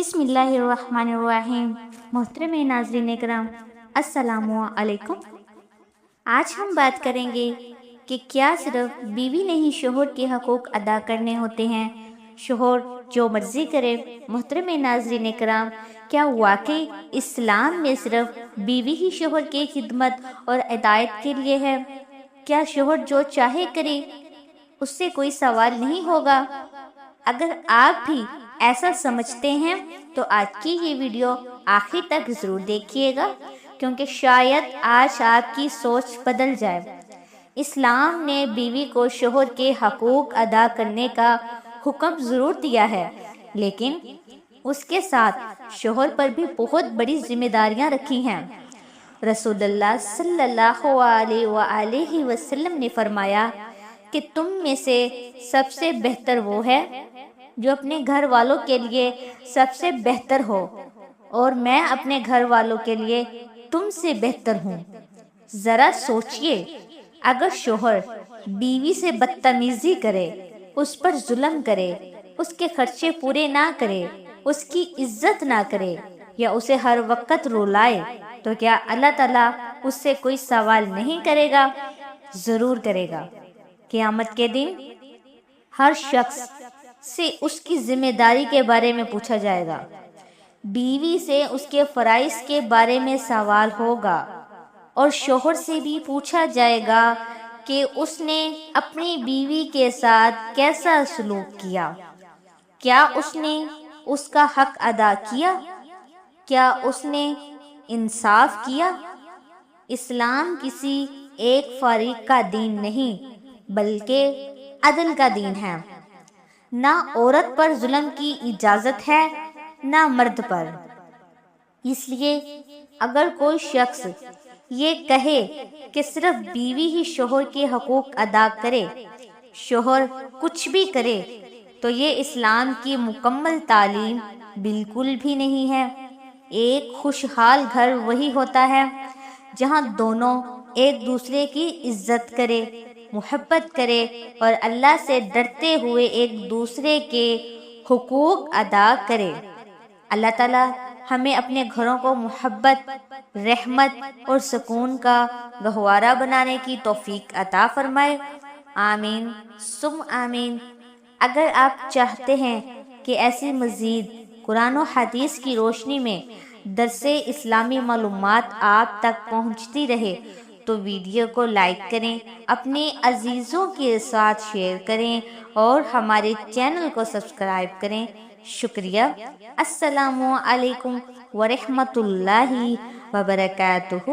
بسم اللہ الرحمن الرحیم۔ محترم ناظرین کرام، السلام علیکم۔ آج ہم بات کریں گے کہ کیا صرف بیوی نے ہی شوہر کے حقوق ادا کرنے ہوتے ہیں؟ شوہر جو مرضی کرے۔ محترم ناظرین کرام، کیا واقعی اسلام میں صرف بیوی ہی شوہر کی خدمت اور اطاعت کے لیے ہے؟ کیا شوہر جو چاہے کرے، اس سے کوئی سوال نہیں ہوگا؟ اگر آپ بھی ایسا سمجھتے ہیں تو آج کی یہ ویڈیو آخر تک ضرور دیکھیے گا، کیونکہ شاید آج آپ کی سوچ بدل جائے۔ اسلام نے بیوی کو شوہر کے حقوق ادا کرنے کا حکم ضرور دیا ہے، لیکن اس کے ساتھ شوہر پر بھی بہت بڑی ذمہ داریاں رکھی ہیں۔ رسول اللہ صلی اللہ علیہ وآلہ وسلم نے فرمایا کہ تم میں سے سب سے بہتر وہ ہے جو اپنے گھر والوں کے لیے سب سے بہتر ہو، اور میں اپنے گھر والوں کے لیے تم سے بہتر ہوں۔ ذرا سوچئے، اگر شوہر بیوی سے بدتمیزی کرے، اس پر ظلم کرے، اس کے خرچے پورے نہ کرے، اس کی عزت نہ کرے، یا اسے ہر وقت رلائے، تو کیا اللہ تعالیٰ اس سے کوئی سوال نہیں کرے گا؟ ضرور کرے گا۔ قیامت کے دن ہر شخص سے اس کی ذمہ داری کے بارے میں پوچھا جائے گا۔ بیوی سے اس کے فرائض کے بارے میں سوال ہوگا، اور شوہر سے بھی پوچھا جائے گا کہ اس نے اپنی بیوی کے ساتھ کیسا سلوک کیا۔ کیا اس نے اس کا حق ادا کیا؟ کیا اس نے انصاف کیا؟ اسلام کسی ایک فریق کا دین نہیں، بلکہ عدل کا دین ہے۔ نہ عورت پر ظلم کی اجازت ہے، نہ مرد پر۔ اس لیے اگر کوئی شخص یہ کہے کہ صرف بیوی ہی شوہر کے حقوق ادا کرے، شوہر کچھ بھی کرے، تو یہ اسلام کی مکمل تعلیم بالکل بھی نہیں ہے۔ ایک خوشحال گھر وہی ہوتا ہے جہاں دونوں ایک دوسرے کی عزت کرے، محبت کرے، اور اللہ سے ڈرتے ہوئے ایک دوسرے کے حقوق ادا کرے۔ اللہ تعالیٰ ہمیں اپنے گھروں کو محبت، رحمت اور سکون کا گہوارہ بنانے کی توفیق عطا فرمائے۔ آمین ثم آمین۔ اگر آپ چاہتے ہیں کہ ایسی مزید قرآن و حدیث کی روشنی میں درس اسلامی معلومات آپ تک پہنچتی رہے تو ویڈیو کو لائک کریں، اپنے عزیزوں کے ساتھ شیئر کریں، اور ہمارے چینل کو سبسکرائب کریں۔ شکریہ۔ السلام علیکم ورحمۃ اللہ وبرکاتہ۔